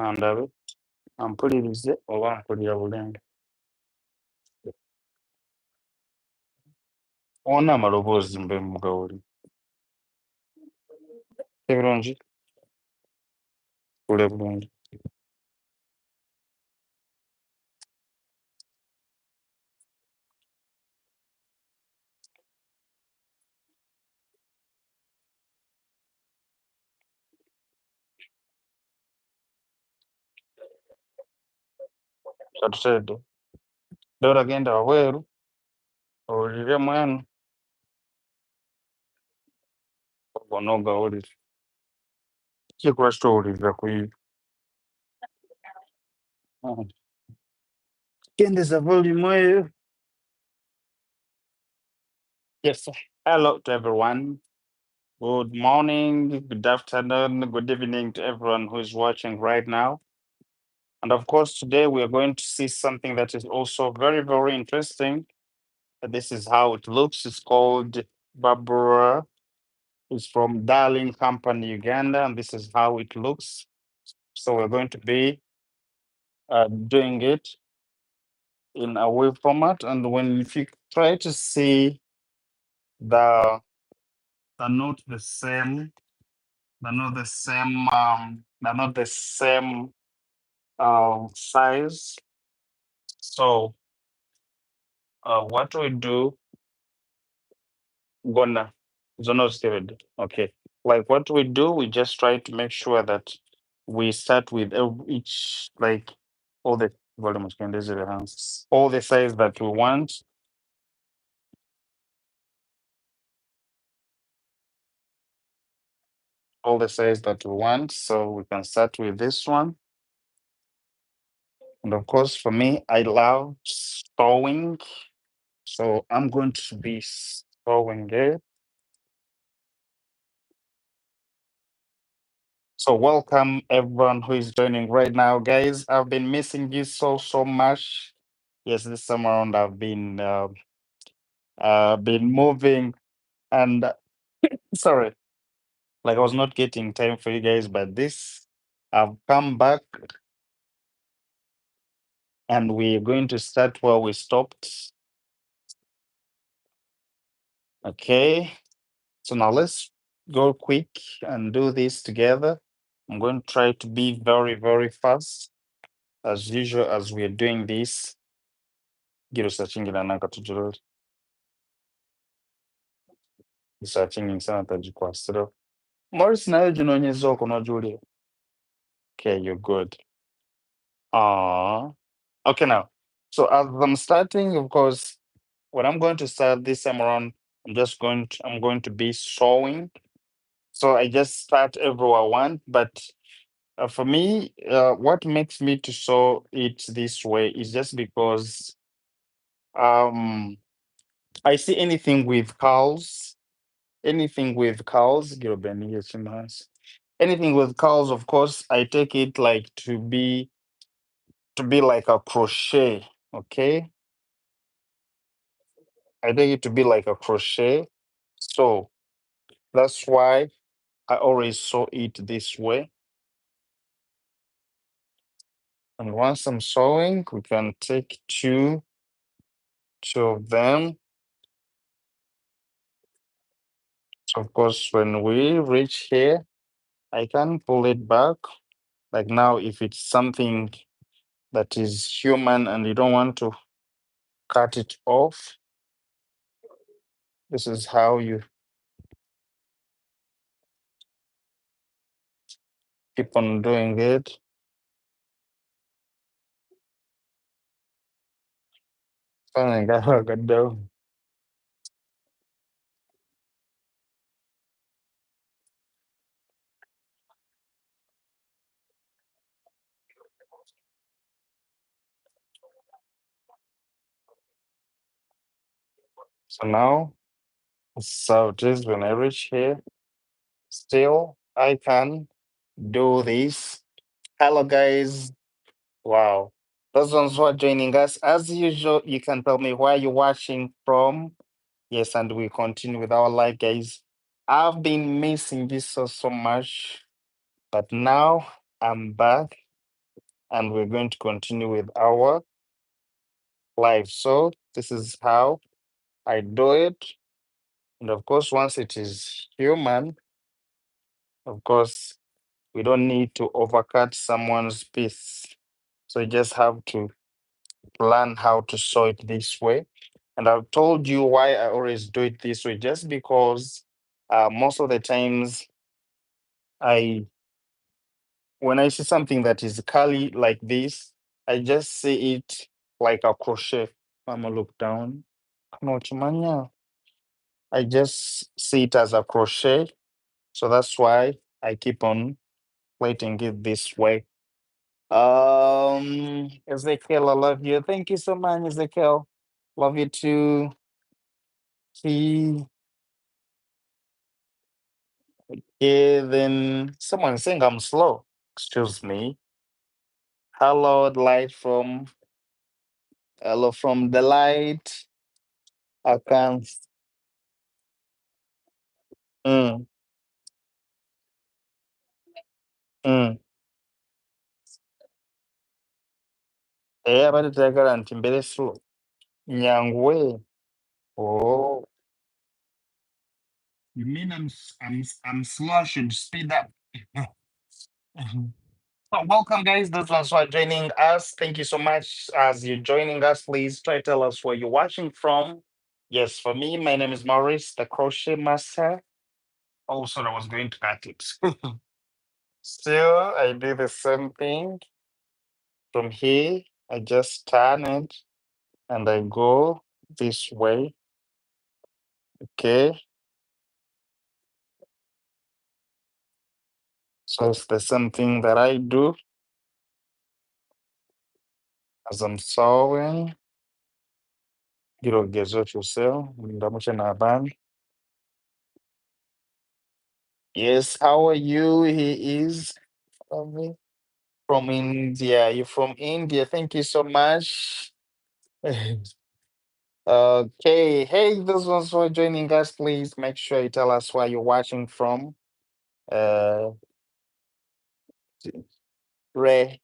kandabe ampulirize oba mpulira bulungi. Ona amaloboozi mbe mugawuli ebirungi kule bulungi. Katuteredde dora genda wabweru owulire mwenu ogona ogawulire kikuba kitowulirira kuyiyo. Kendeza volume eyo. Yes. Hello to everyone. Good morning, good afternoon, good evening to everyone who is watching right now. And of course, today we are going to see something that is also very, very interesting. This is how it looks. It's called Barbra. It's from Darling Company, Uganda, and this is how it looks. So we're going to be doing it in a wave format. And when if you try to see they're not the same, they're not the same, they're not the same size. So what we do, gonna zone steroid. Okay. Like what we do, we just try to make sure that we start with each like all the volumes can all the size that we want. All the size that we want. So we can start with this one. And of course, for me, I love sewing. So I'm going to be sewing it. So welcome everyone who is joining right now, guys. I've been missing you so much. Yes, this summer around I've been moving and sorry, like I was not getting time for you guys, but this I've come back and we're going to start where we stopped. Okay, so now let's go quick and do this together. I'm going to try to be very fast as usual as we're doing this. Giro searching searching sana tajikwasiro. Maurice nayo ginonyeza okuno Julia. Okay, you're good. Okay now. So as I'm starting, of course, when I'm going to start this time around, I'm going to be sewing. So I just start everywhere I want, but for me, what makes me to sew it this way is just because I see anything with curls, anything with curls, anything with curls, of course, I take it like to be like a crochet. Okay, I take it to be like a crochet. So that's why I always sew it this way. And once I'm sewing, we can take two of them. So of course, when we reach here, I can pull it back. Like now, if it's something that is human and you don't want to cut it off, this is how you keep on doing it. So now, so it is when I reach here, still I can do this. Hello, guys. Wow. Those ones who are joining us, as usual, you can tell me where you're watching from. Yes, and we continue with our live, guys. I've been missing this so much, but now I'm back. and we're going to continue with our life. So this is how I do it. And of course, once it is human, of course, we don't need to overcut someone's piece. So you just have to learn how to sew it this way. And I've told you why I always do it this way, just because most of the times I when I see something that is curly like this, I just see it like a crochet. Mama, look down. No, Chimanya. I just see it as a crochet. So that's why I keep on plating it this way. Ezekiel, I love you. Thank you so much, Ezekiel. Love you too. He, yeah, then someone saying I'm slow. Excuse me. Hello from the light. I can't. Mm, mm. But it's nti mbere slow. Nyangwe. Oh, you mean I'm slow? I should speed up. So welcome, guys. Those ones who are joining us, thank you so much. As you're joining us, please try to tell us where you're watching from. Yes, for me, my name is Maurice, the Crochet Master. Also, I was going to cut it. Still, I do the same thing. From here, I just turn it and I go this way. Okay. So it's the same thing that I do as I'm sewing. Girogezo chuseo, ndamuche na band. Yes, how are you? He is lovely. From India. You're from India. Thank you so much. Okay. Hey, those ones who are joining us, please make sure you tell us where you're watching from. Uh, Ray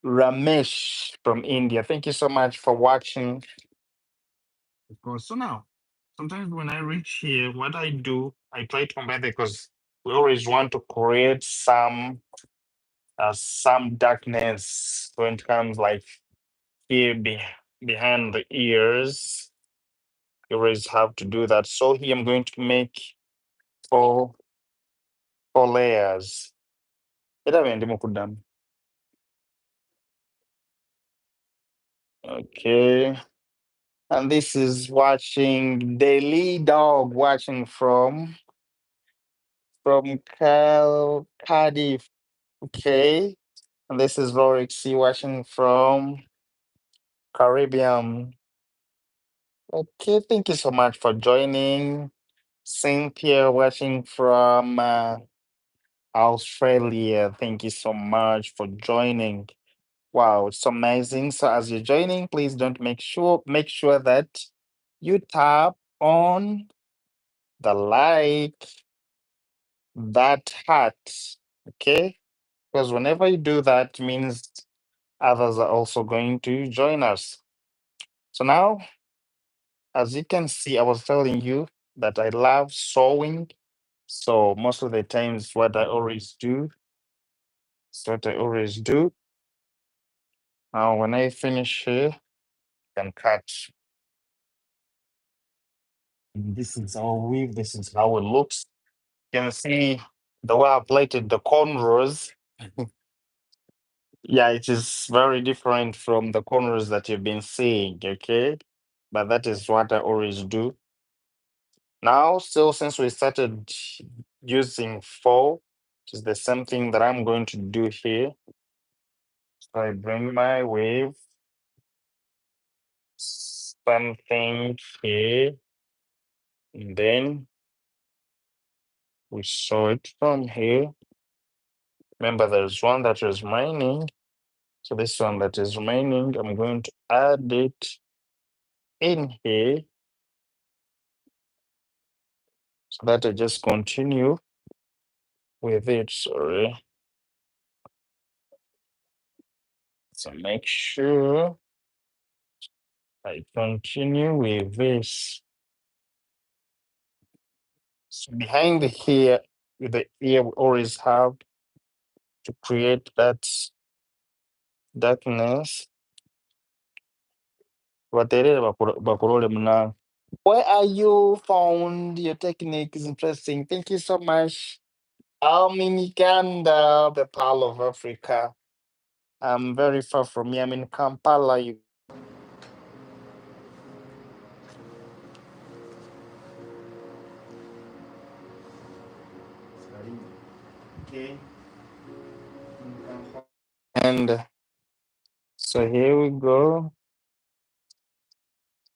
Ramesh from India. Thank you so much for watching. Of course. So now, sometimes when I reach here, what I do, I try to combine it because we always want to create some darkness when it comes like here behind the ears. You always have to do that. So here I'm going to make four four layers. Era bindi mukuddamu. Okay. And this is watching Daily Dog watching from Cardiff. Okay. And this is Lorixie watching from Caribbean. Okay, thank you so much for joining. Cynthia watching from Australia. Thank you so much for joining. Wow, it's amazing. So as you're joining, please don't make sure that you tap on the like that heart. Okay? Because whenever you do that means others are also going to join us. So now, as you can see, I was telling you that I love sewing. So most of the times what I always do, it's what I always do. Now when I finish here, I can cut. This is our weave. This is how it looks. You can see the way I plated the cornrows. Yeah, it is very different from the cornrows that you've been seeing, okay? But that is what I always do. Now, still, since we started using four, which is the same thing that I'm going to do here. So I bring my wave, something here, and then we sew it from here. Remember, there's one that is remaining. So this one that is remaining, I'm going to add it in here so that I just continue with it. Sorry. So make sure I continue with this. So behind the hair, with the ear, we always have to create that darkness. Baterere bakurole muna. Where are you found? Your technique is interesting. Thank you so much. I'm in Uganda, the Pearl of Africa. I'm very far from here. I'm in Kampala. Okay. And so here we go.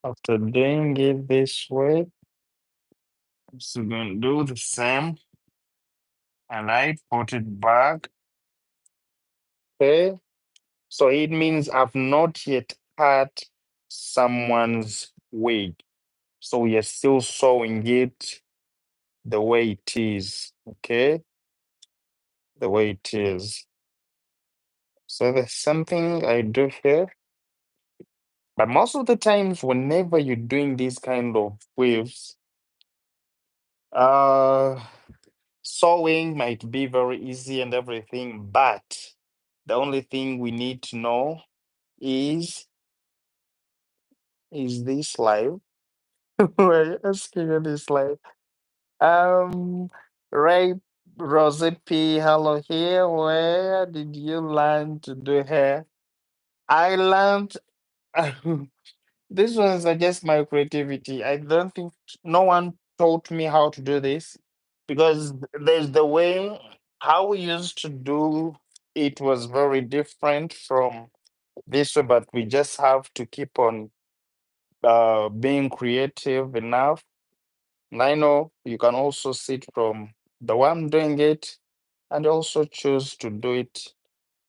After doing it this way, I'm still going to do the same. And I put it back. Okay. So it means I've not yet cut someone's wig. So we are still sewing it the way it is. Okay. The way it is. So there's something I do here. But most of the times, whenever you're doing these kind of waves, uh, sewing might be very easy and everything, but the only thing we need to know is this live? We're asking you this live. Um, Ray Rosie P, hello here. Where did you learn to do hair? I learned. These ones are just my creativity. I don't think no one taught me how to do this because there's the way how we used to do it was very different from this way, but we just have to keep on being creative enough. And I know you can also sit from the one doing it and also choose to do it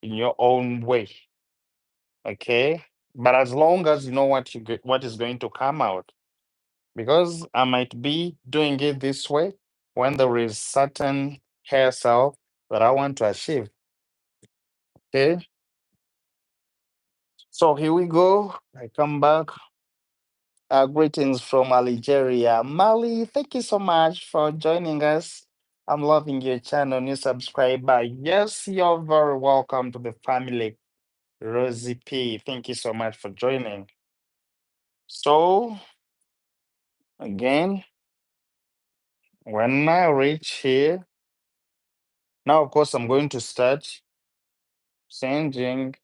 in your own way. Okay. But as long as you know what what is going to come out, because I might be doing it this way when there is certain hairstyle that I want to achieve. Okay, so here we go. I come back. Greetings from Algeria. Mali, thank you so much for joining us. I'm loving your channel, new subscriber. Yes, you're very welcome to the family. Rosie P, thank you so much for joining. So, again, when I reach here, now, of course, I'm going to start changing.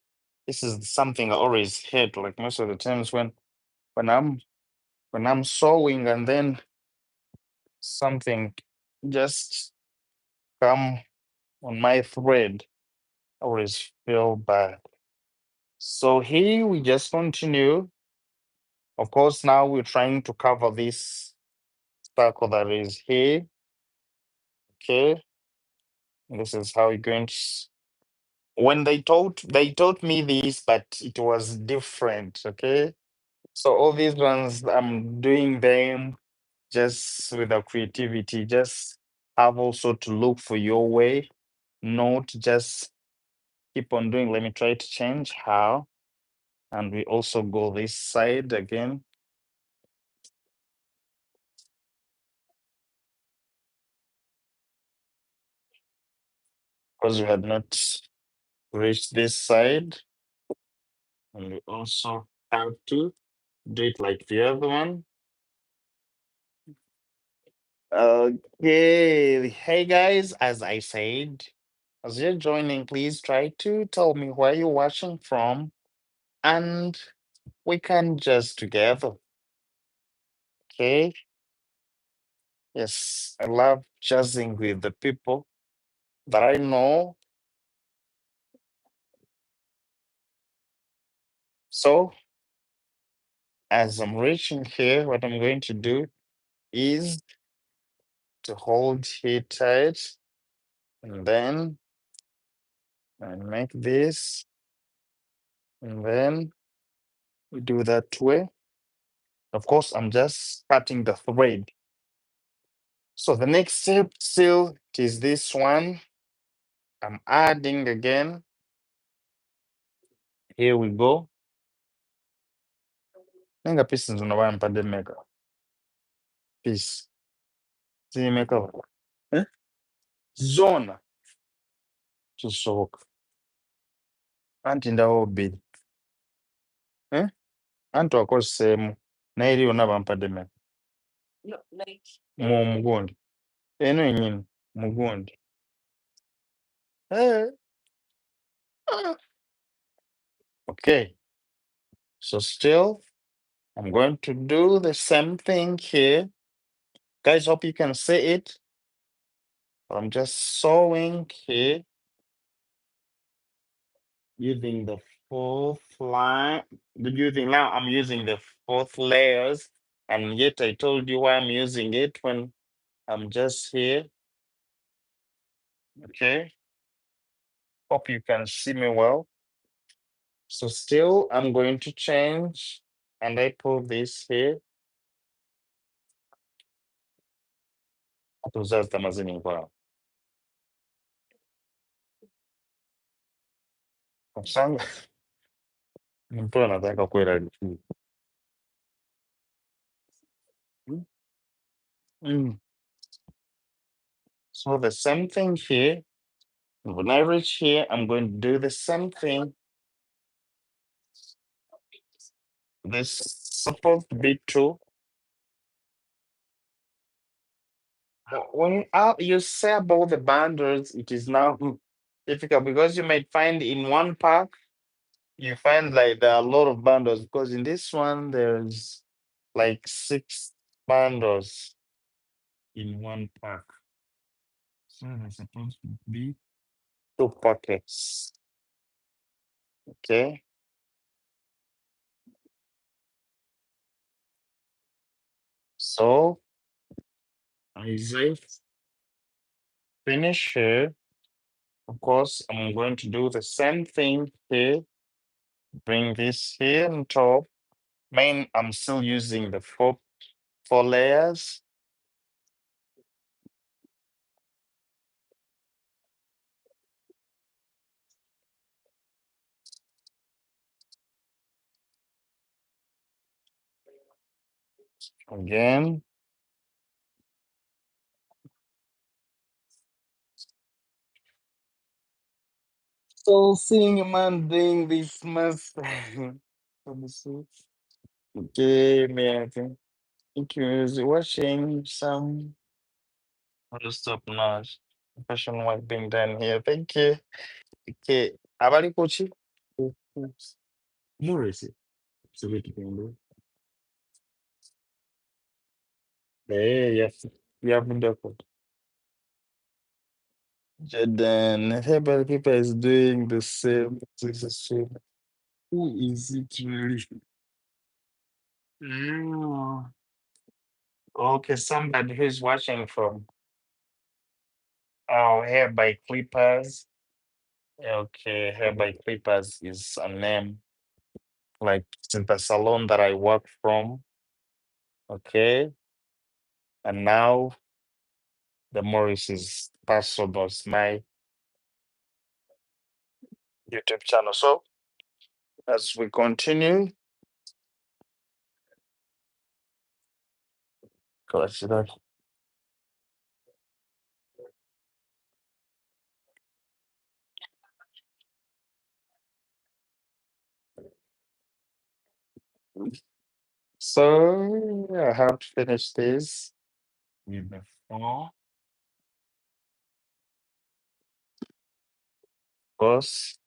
This is something I always hate, like most of the times when I'm when I'm sewing and then something just come on my thread, I always feel bad. So here we just continue. Of course, now we're trying to cover this circle that is here. Okay, this is how you're going to. When they taught me this, but it was different. Okay, so all these ones I'm doing them just with the creativity. Just have also to look for your way, not just keep on doing. Let me try to change how, and we also go this side again because we had not reached this side, and we also have to do it like the other one. Okay, hey guys, as I said, as you're joining, please try to tell me where you're watching from, and we can just together. Okay. Yes, I love jazzing with the people that I know. So, as I'm reaching here, what I'm going to do is to hold here tight and then I make this, and then we do that way. Of course, I'm just cutting the thread. So, the next step still is this one. I'm adding again Here we go. Nenga pieces on the one the maker. Piece. See maker. Eh? Zona. Tusohoka. Anti ndawo bbiri. Anti wakoseemu. Naye eri yonna bampadde mmeka. Mu mugundi. Eno yennyini. Mugundi. Eh. Okay. So still, I'm going to do the same thing here. Guys, hope you can see it. I'm just sewing here using the fourth line. Using now, I'm using the fourth layers, and yet I told you why I'm using it when I'm just here. Okay. Hope you can see me well. So still, I'm going to change, and I pull this here. Tuzazi mazini kwa. Kusanga. Mtu nataka kwenda likizo. Mm. So the same thing here. When I reach here, I'm going to do the same thing. This supposed to be two. But when you say about the bundles, it is now difficult because you might find in one pack, you find like there are a lot of bundles because in this one, there's like 6 bundles in one pack. So there's supposed to be 2 pockets. Okay. So as I finish here, of course, I'm going to do the same thing here. Bring this here on top. I'm still using the four layers. Again. So seeing a man doing this must. Let me see. Okay, man. Thank you. Is watching some. I'll just stop now. Professional work being done here. Thank you. Okay. Abali Kochi. Maurice. So we can do. Yes. We have been there. Jordan, everybody people is doing the same. So who is it really? Mm. Okay, somebody who's watching from Hair by Clippers. Okay, Hair by Clippers is a name like it's the salon that I work from. Okay, and now the Maurice is personal, it's my YouTube channel. So as we continue, consider. So I have to finish this with the 4. Course,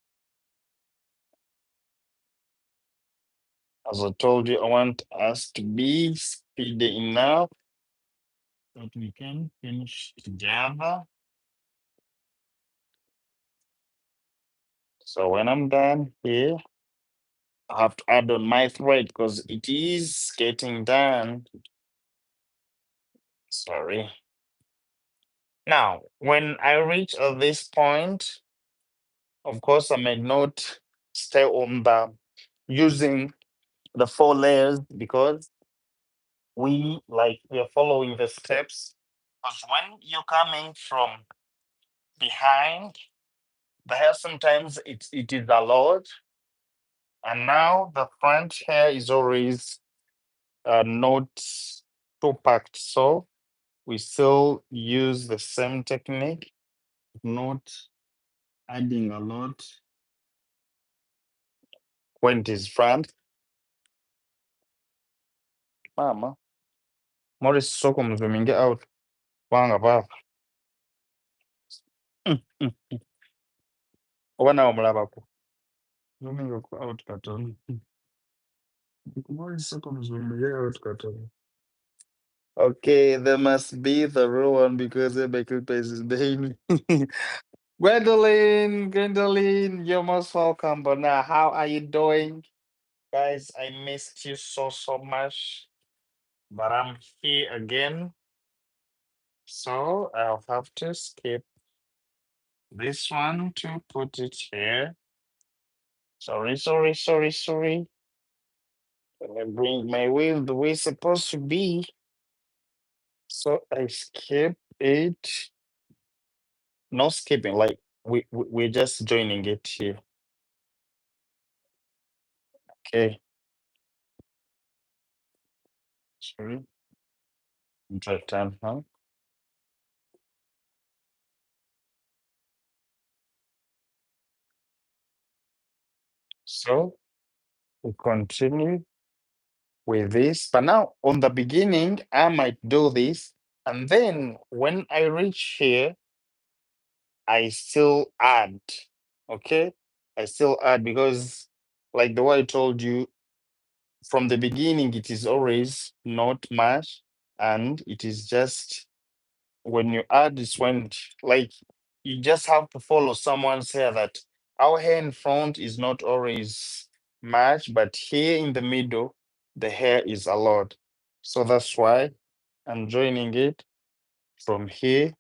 as I told you, I want us to be speedy enough that we can finish together. So when I'm done here, I have to add on my thread because it is getting done. Sorry. Now, when I reach this point, of course, I may not stay on the using the 4 layers because we are following the steps. Because when you're coming from behind, the hair sometimes it is a lot. And now the front hair is always not too packed, so we still use the same technique, not adding a lot when it is front. Mama, Maurice soko mzuminge out. Wanga baba. Oba nawe mulabako. Zuminge out katono. Maurice soko mzuminge out katono. Okay, there must be the real one because the baking place is behind me. Gwendolyn, you're most welcome. But now, how are you doing? Guys, I missed you so much. But I'm here again. So I'll have to skip this one to put it here. Sorry. Let me bring my wheel the way it's supposed to be. So I skip it. No skipping, like we're just joining it here. Okay. Sorry. Try time now. So we continue with this. But now on the beginning, I might do this. And then when I reach here, I still add. Okay. I still add because, like the way I told you, from the beginning, it is always not much. And it is just when you add this when, like, you just have to follow someone's hair that our hair in front is not always much, but here in the middle, the hair is a lot. So that's why I'm joining it from here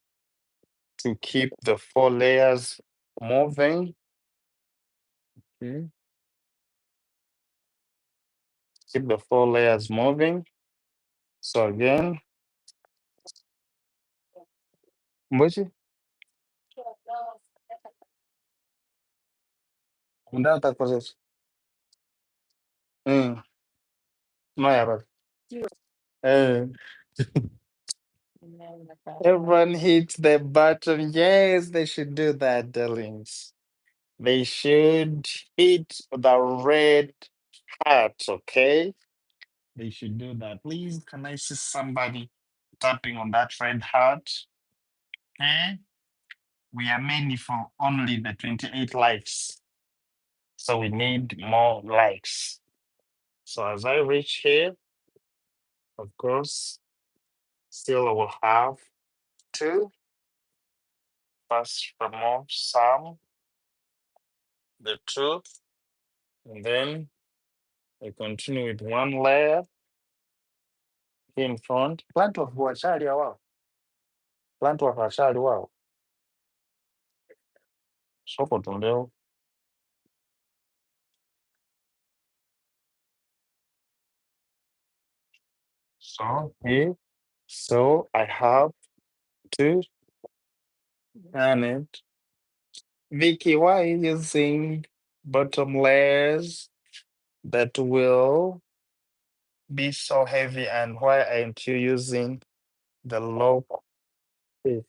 to keep the 4 layers moving. Okay. Keep the 4 layers moving. So again, Mbochi, unataka process. No, yeah, but uh, everyone hits the button. Yes, they should do that, darlings. They should hit the red heart, okay? They should do that. Please, can I see somebody tapping on that red heart? Okay. We are mainly for only the 28 likes. So we need more likes. So as I reach here, of course, still I will have to first remove some, the two, and then I continue with one layer in front. Plant of Wachali, wow. Plant of Wachali, wow. Soko tundeo. So here, so I have to turn it. Vicky, why are you using bottom layers that will be so heavy, and why aren't you using the low? I'm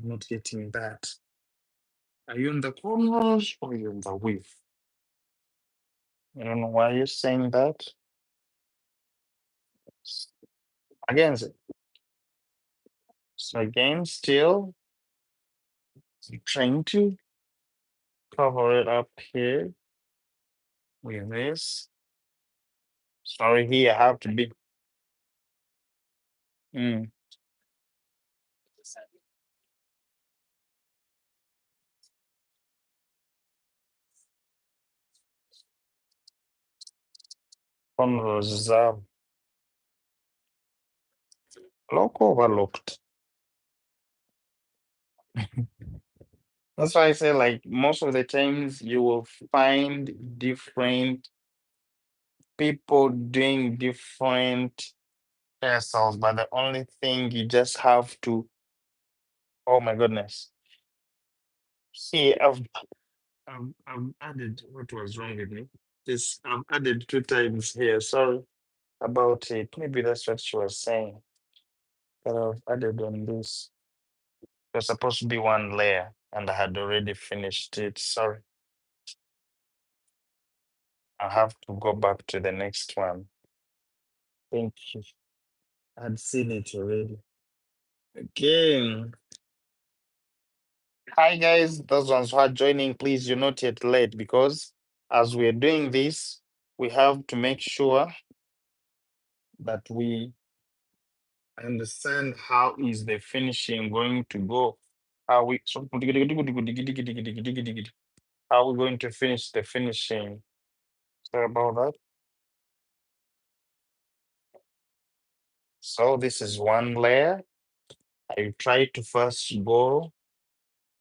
not getting that. Are you in the corners or you in the width? I don't know why you're saying that. Again, so again, still trying to cover it up here with this. Sorry, here I have to be. Mm. Cornrows are look overlooked. That's why I say, like, most of the times you will find different people doing different hairstyles, but the only thing you just have to, oh my goodness. See, I've added what was wrong with me. This I've added 2 times here. Sorry about it. Maybe that's what she was saying. That I've added on this. There's supposed to be one layer, and I had already finished it. Sorry. I have to go back to the next one. Thank you. I'd seen it already. Okay. Hi guys, those ones who are joining, please, you're not yet late because as we're doing this, we have to make sure that we understand how is the finishing going to go. How we how we going to finish the finishing. Sorry about that. So this is one layer. I try to first go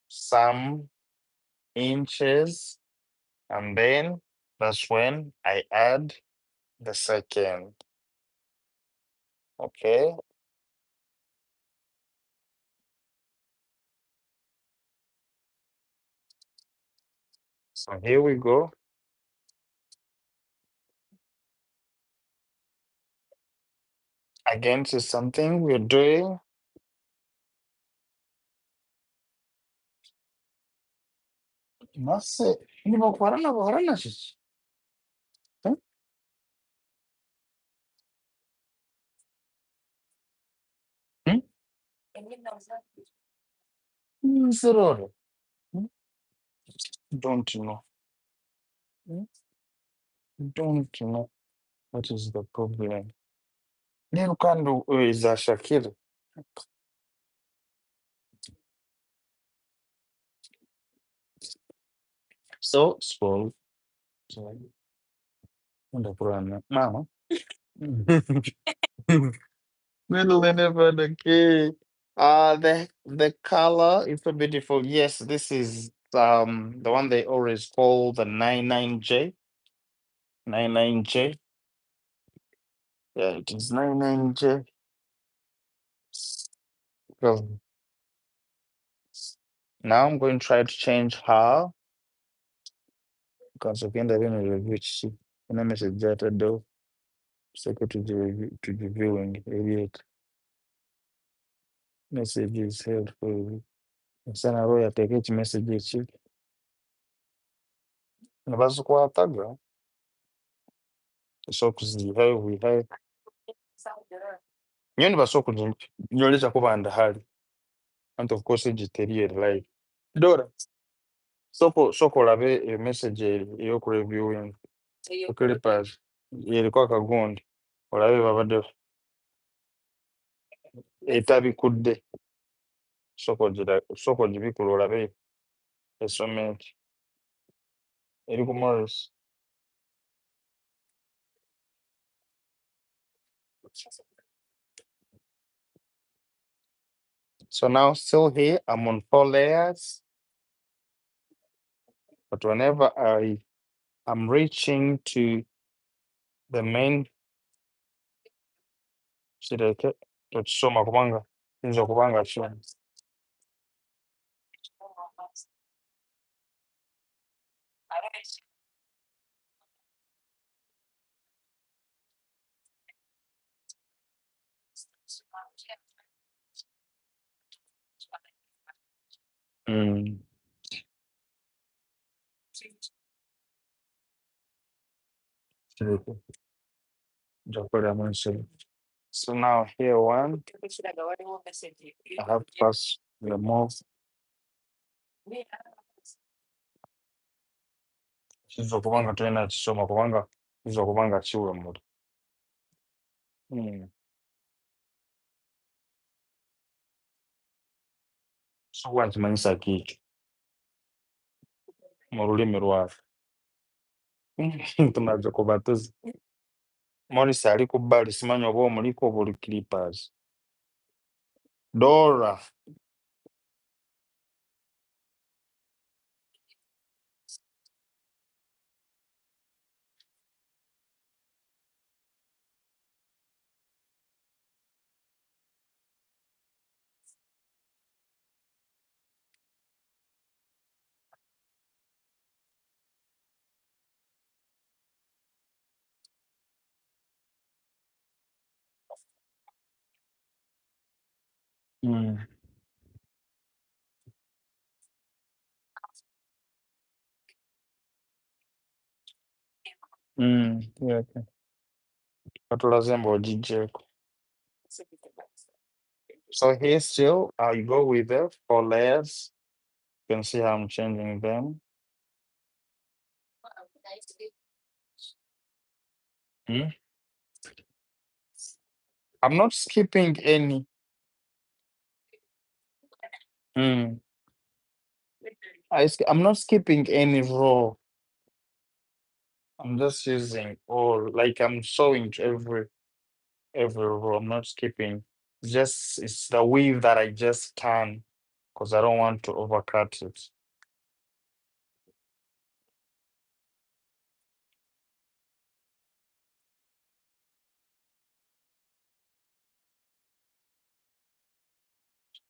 some inches, and then that's when I add the second. Okay. So here we go. Again, this is something we're doing. Must say, Hmm? Zero. Hmm? Don't know. Hmm? Don't know what is the problem. Nino kando is a Shakira. So small. So, unda kurana. Mama. Little never the key. The color is so beautiful. Yes, this is the one they always call the 99J. 99J. Yeah, it is 99J. Well, now I'm going to try to change her because again they're going to review she and I message that though. So go to the viewing idiot. Message is helpful. Sana roho take each message each. Nabaza kwataga. So kuzihaye wihaye. Nyoni basoko nyoleza kuba ndahali. And of course egiteriere live. Dora. Soko labe message yo ku reviewing. Clippers. Yeriko akagundi. Olabe babadde etabikudde. Soko gibikula olabe esomenti. Eri ku Maurice. So now still here, I'm on 4 layers. But whenever I'm reaching to the main kireke tokisoma kubanga kiyinza okubanga kyo. Mm. Kireke. Njakoleramu ensobi. So now here one, I have to first remove. Kiyinza okubanga tulina kisoma kubanga kiyinza okubanga kiwemula. So kuba nkimanyisa kiikyo mu lulimi lwafe. Tumaze kuba tuzi. Maurice ali ku bbali simanyi oba omuliko oba oli clippers. Dora. Mm. Yeah, okay. Katulazemba ojijeko. So here still, I go with the 4 layers. You can see how I'm changing them. Hmm? I'm not skipping any. Hmm. I'm not skipping any row. I'm just using all, like I'm sewing to every row. I'm not skipping. Just it's the weave that I just turn because I don't want to overcut it.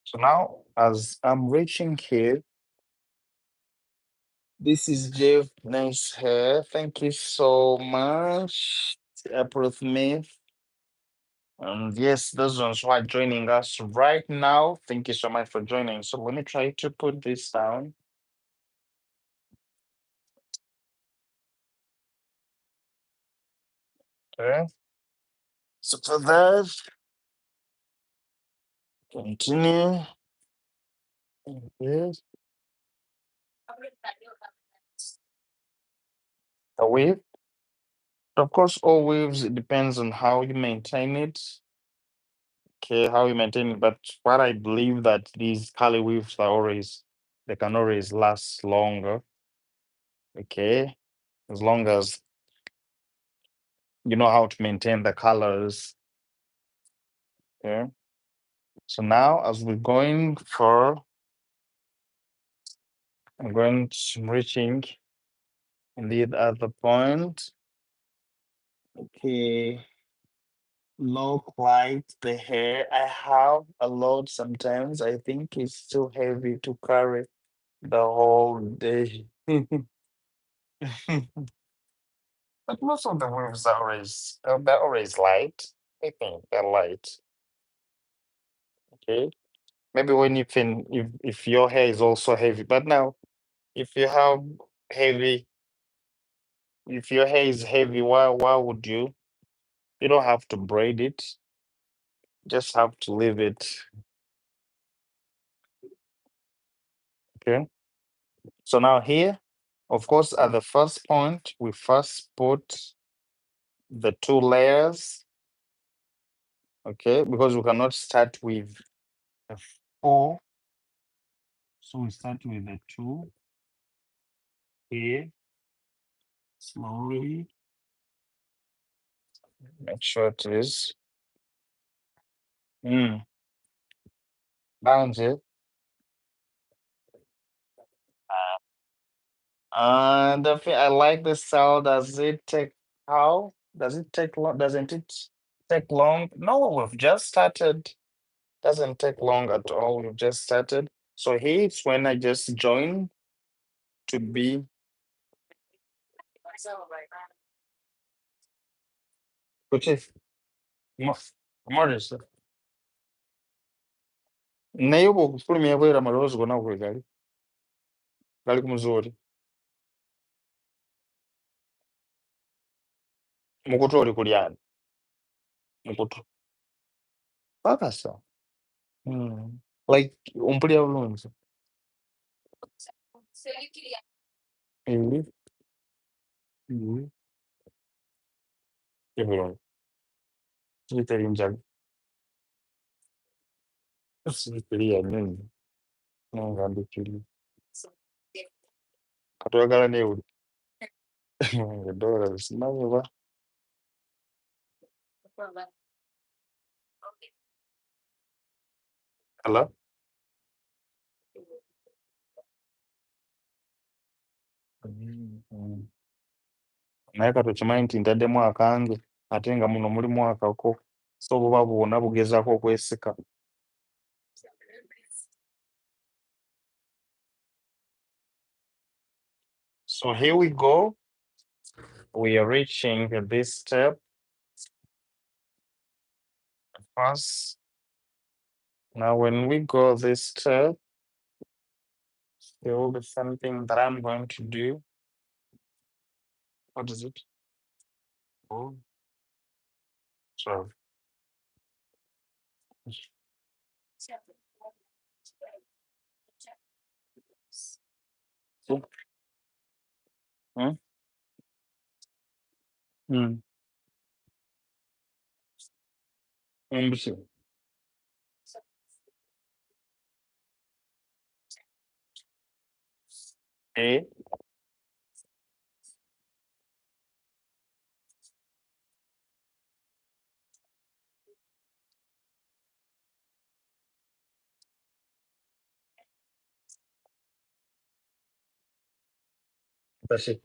So now, as I'm reaching here, this is Jeff. Nice hair. Thank you so much, April Smith. And yes, those ones who are joining us right now, thank you so much for joining. So let me try to put this down. Okay. So for that, continue. Yes. The wave. Of course, all waves, it depends on how you maintain it. Okay, how you maintain it. But what I believe that these curly waves are always, they can always last longer. Okay, as long as you know how to maintain the colors. Okay. So now, as we're going for, I'm reaching indeed at the point. Okay. Look like the hair I have a lot sometimes. I think it's too heavy to carry the whole day. But most of the waves are always they're always light. I think they're light. Okay. Maybe when you can if your hair is also heavy. But now if you have heavy if your hair is heavy, why would you don't have to braid it, just have to leave it. Okay. So now here, of course, at the first point, we first put the 2 layers, okay, because we cannot start with a 4. So we start with the 2 here, slowly. Make sure it is. Bounce it. And I like the sound. Does it take how? Does it take long? Doesn't it take long? No, we've just started. Doesn't take long at all. We've just started. So here it's when I just join to be Crochet. Maurice. Naye bw'okufulumya bwera amaloboozi gonna bwe gali ku muzooli. Mukutu oli kuli ani? Mukutu. Pakasa. Like ompulira bulungi. Eh, ebulungi. Kiyiteri njaga. Kiri yanyonyi. Nongamba kiri. Katwagala neewuli. Eddoola zisimanye oba. Hello? Naye kati okimanyi nti ntaddemu akange ate nga muno mulimu akako so buba bwonna bugezaako okwesika. So here we go. We are reaching this step. First, Now, when we go this step, there will be something that I'm going to do. What is it? Oh, sorry. Oh, hmm? Hmm. Hmm. Eh? That's it.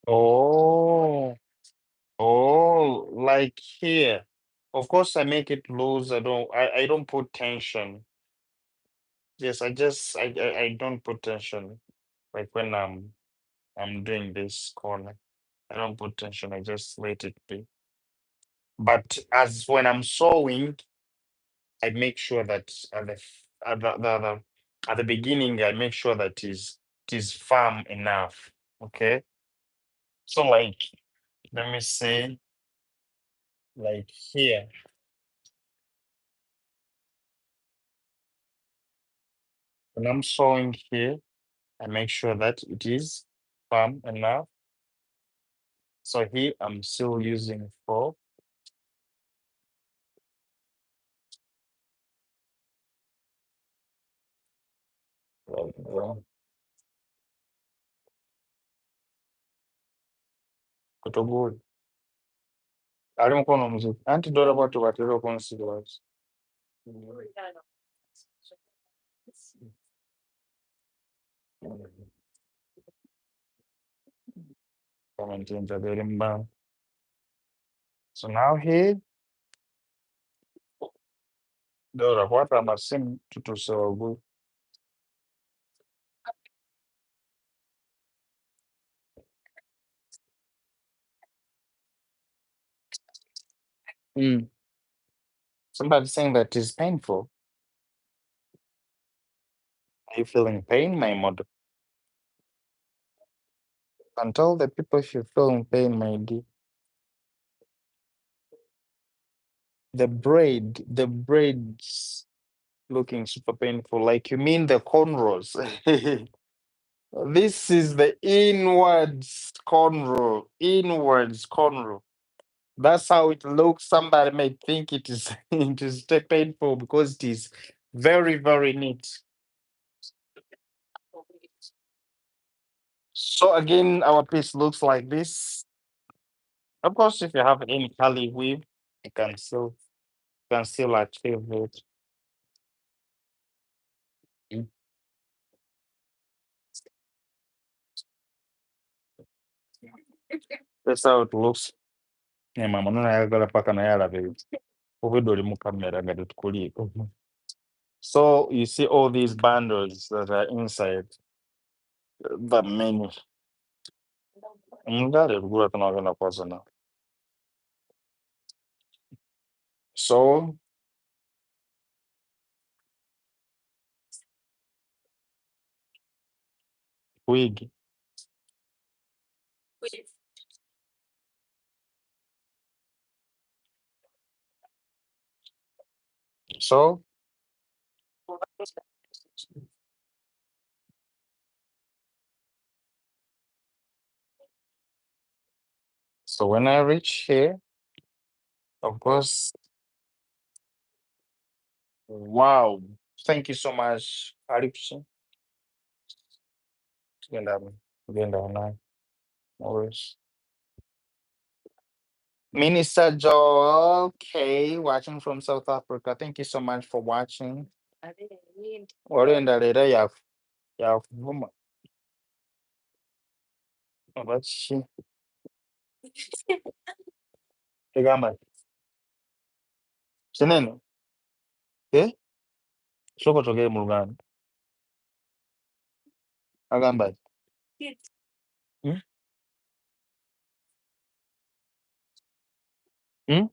Oh, oh, like here. Of course, I make it loose. I don't put tension. Yes, I don't put tension. Like when I'm doing this corner, I don't put tension. I just let it be. But as when I'm sewing, I make sure that at the beginning, I make sure that it is firm enough. Okay. So like, let me say, like here, when I'm sewing here, I make sure that it is firm enough. So here I'm still using four. Kutoguri. Ali mukono muziki. Anti dola watu watero considerate. Comment in the very bottom. So now here, dola watu amasim tutusogu. Mm. Somebody saying that is painful. Are you feeling pain, my mother? And tell the people if you're feeling pain, my dear. The braids looking super painful. Like you mean the cornrows. This is the inwards cornrow. Inwards cornrow. That's how it looks. Somebody may think it is it is painful because it is very, very neat. So again, our piece looks like this. Of course, if you have any curly weave, you can still achieve it. Mm. That's how it looks. Yeah, mama, nonayagala paka naye alabe obudde oli mu kamera nga tetukuliiko. So you see all these bundles that are inside the menu. Ngale lugula tunagenda kwazana. So wig. So so when I reach here, of course, wow. Thank you so much, Alex. Tugenda online. Maurice. Minister Joel, okay, watching from South Africa. Thank you so much for watching. Orienda leero yavuma. Oba kiki? Tegamba kinene. Eh? Sooka togere mu Luganda. Agamba ki? Hmm? Hmm?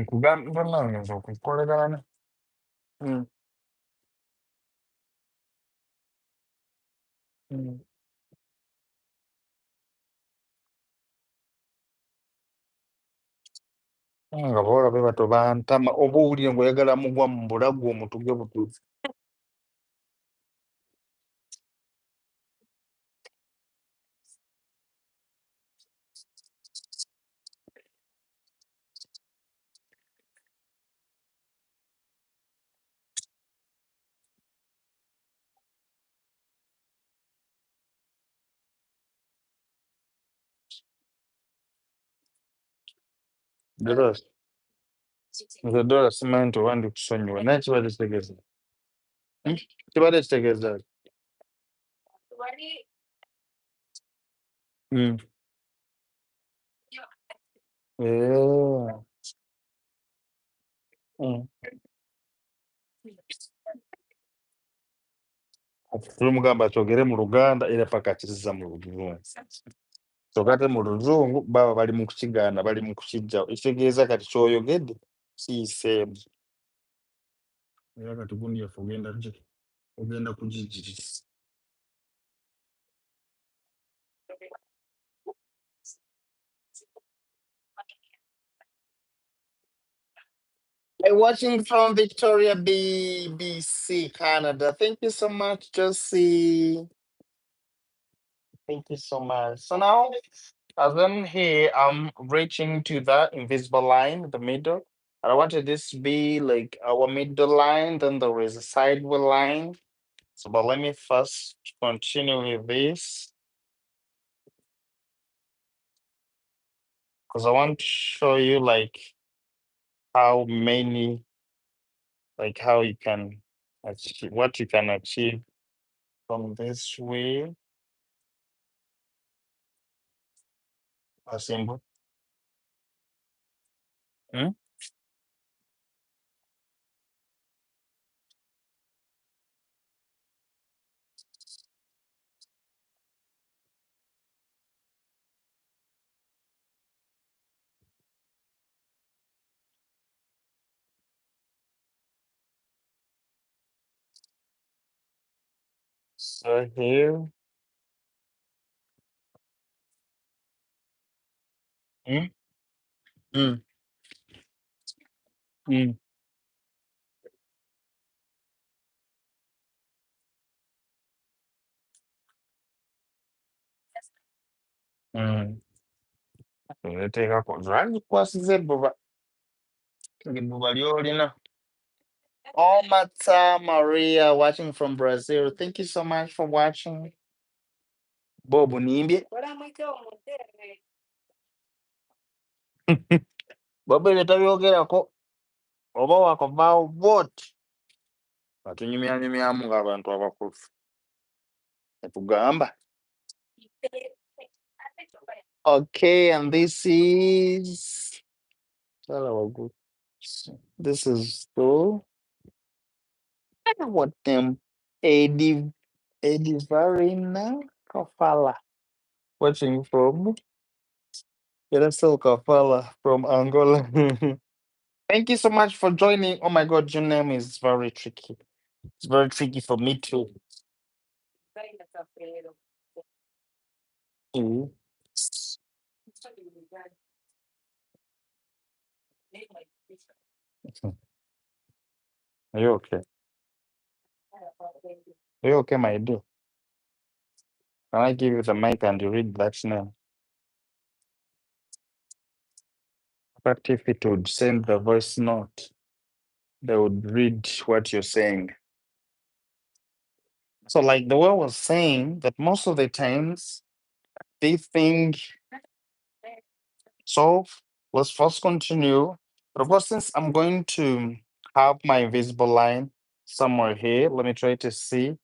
Kugamba nange nza okukolerana. Nga bawala be bato bantama oba owulire ng'oyagala mugwa mu bulago omutuge butuufu. Dollars. Nze dola simanyi nti oba ndi kusonyiwa naye kibadde kitegeeza. Kibadde kitegeeza. Tulimugamba kyogere mu Luganda era paka kizza mu Luzungu. Kyokate mu Luzungu baba bali mu kukigaana bali mu kukiggyawo. Ekitegeeza kati ky'oyogedde kiyiseemu. Era kati gundi yaffe ogenda kugijjiriza. I'm watching from Victoria, BBC, Canada. Thank you so much, Josie. Thank you so much. So now, as I'm here, I'm reaching to that invisible line, the middle. And I wanted this to be like our middle line, then there is a sideway line. So, but let me first continue with this because I want to show you like how many, like how you can achieve, what you can achieve from this way. Simple. So here. Mm, mm, mm, mm. Nteekako lwalikwasiza ebbuba ebbuba lyolina. Oh, Mata Maria watching from Brazil. Thank you so much for watching. Bob Nimbye. Bob ebyo tabyogerako oba wakavaawo bwoti atunyumyanyumyamu ng'abantu abakulu netugamba. Okay, and this is this is so what them Edivarina Kafala watching from Yerasel Kafala from Angola. Thank you so much for joining. Oh my god, your name is very tricky. It's very tricky for me too. Mm. Are you okay? Are you okay, my dear? Can I give you the mic and you read that name? But if it would send the voice note, they would read what you're saying. So, like the way I was saying, that most of the times they think so. Let's first continue. But of course, since I'm going to have my invisible line somewhere here, let me try to see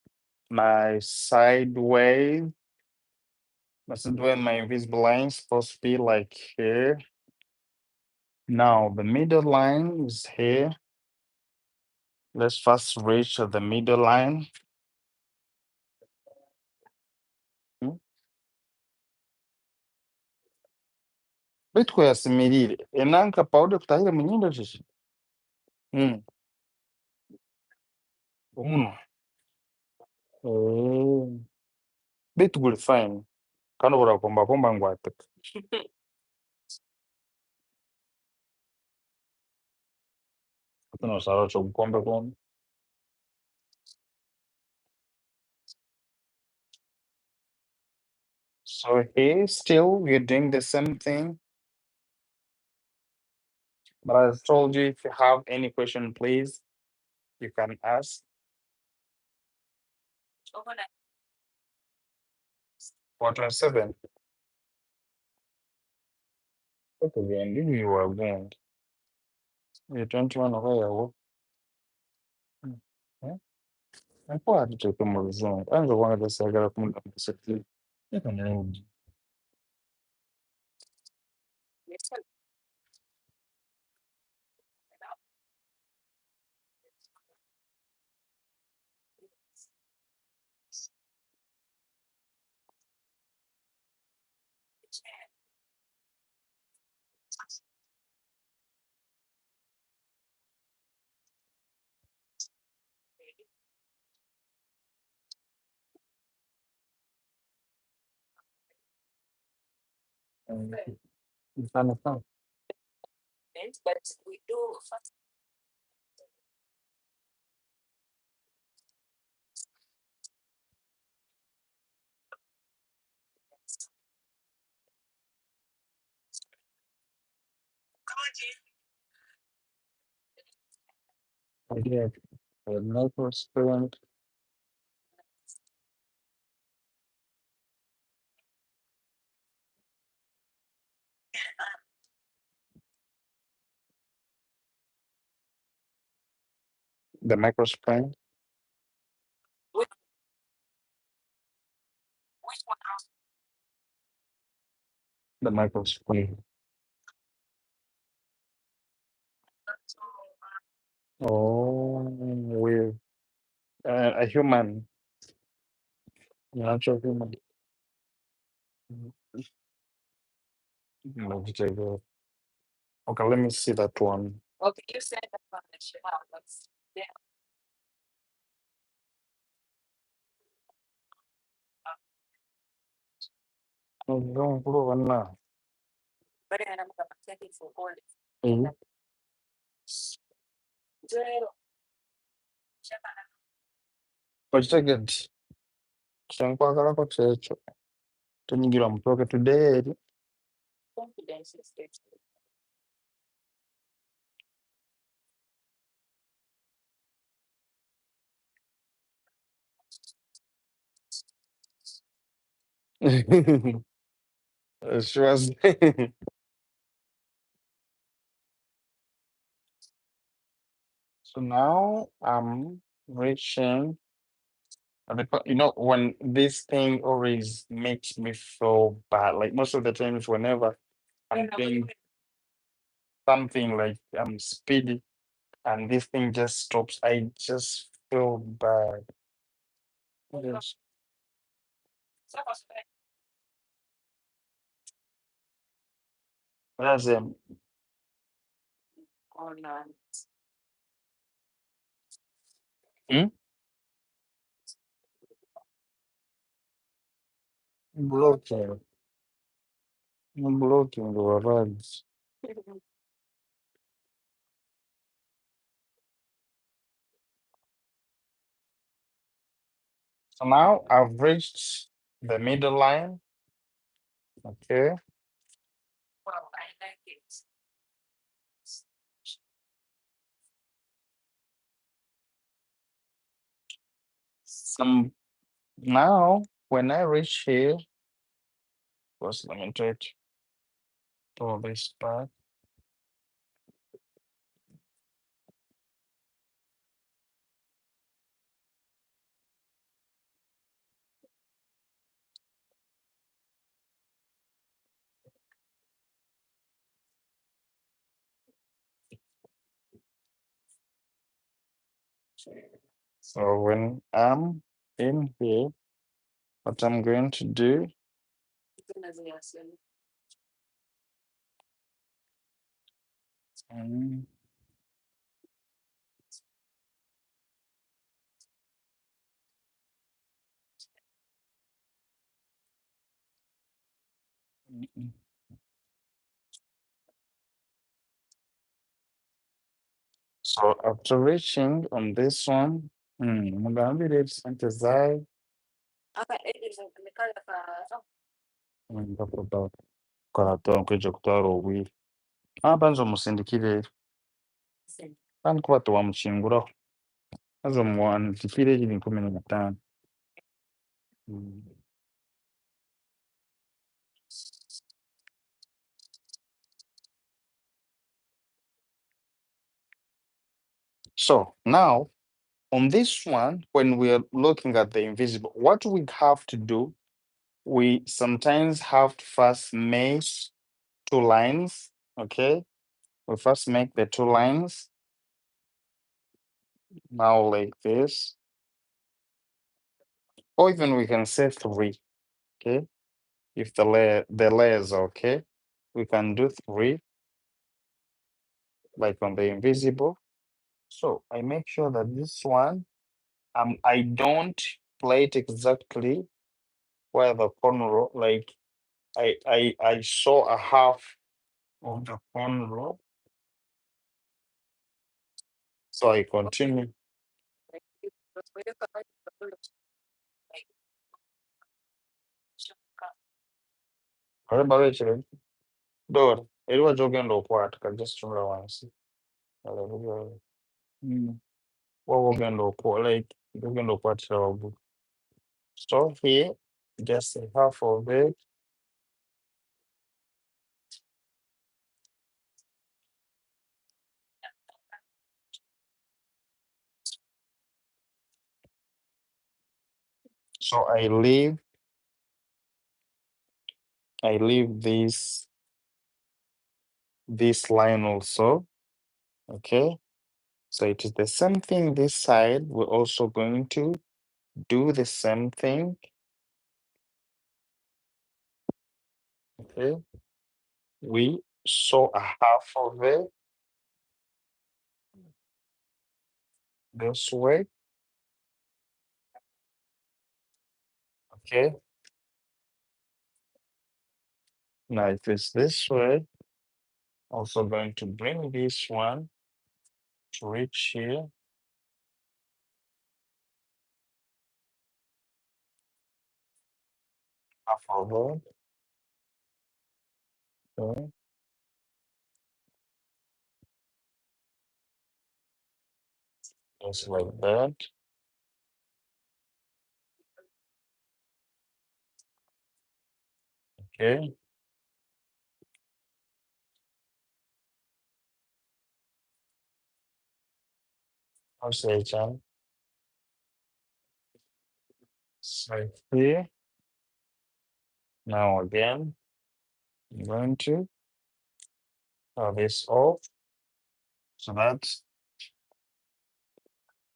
my sideways. That's where my invisible line is supposed to be like here. Now the middle line is here. Let's first reach the middle line. betweyasimirire enanka powder kutahire mu nyindo chichi. Uno. Betu guli fine. Kano bora komba ngwate. Kuno saro chobukombe kono. So here still we're doing the same thing. But I told you, if you have any question, please, you can ask. 427. Okay, then you are going. You're 21 over here. Poi dice che mo sono, anche quando si aggrava come da setti. E come non mi fanno fare. Perché il nostro student, the micro spring, the micro spring. Oh, with a human, natural human. Vegetable. Okay, let me see that one. Non provo no. Mhm. Pachitageti. Chankwagala kochecho. Tonyingira mutoke today. She was. So now I'm reaching. You know, when this thing always makes me feel bad, like most of the times, whenever I'm doing something like I'm speedy and this thing just stops, I just feel bad. Yes. That's hmm? Blocking. I'm blocking the words. So now I've reached the middle line. Okay. Some now when I reach here, first let me try to pull this back. So when I'm in here, what I'm going to do, Mm, mm, mm. So after reaching on this one, mugambire sente zaayo karatonkeje kutwara obwire banza omusindikire kandi kuba tewamukinguraho banza omuwandikire egi 15. Mm. So now on this one, when we are looking at the invisible, what we have to do, we sometimes have to first make 2 lines. Okay, we first make the 2 lines now like this, or even we can say 3. Okay, if the layers are okay, we can do 3 like on the invisible. So I make sure that this one, I don't play it exactly where the corner, like I saw a half of the corner, so I continue. Remember Rachel, door, it was jogging or what, just remember once. What we're going to call like we're going to watch our book. So here, just a half of it. So I leave this line also. Okay. So it is the same thing this side. We're also going to do the same thing. Okay. We saw a half of it this way. Okay. Now if it's this way, also going to bring this one to reach here. Half of it. Okay. Just like that. Okay. I'll say John. So here. Now again, I'm going to have this off so that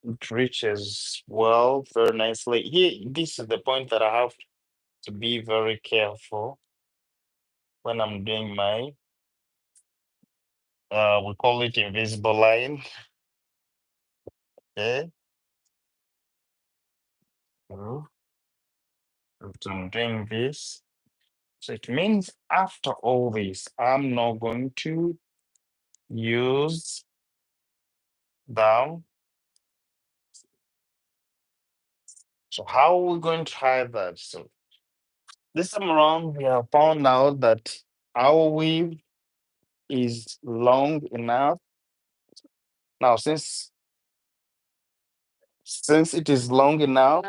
it reaches well very nicely. Here, this is the point that I have to be very careful when I'm doing my we call it invisible line. Okay. After I'm doing this. So it means after all this, I'm not going to use down. So how are we going to hide that? So this time around, we have found out that our weave is long enough. Now, since it is long enough,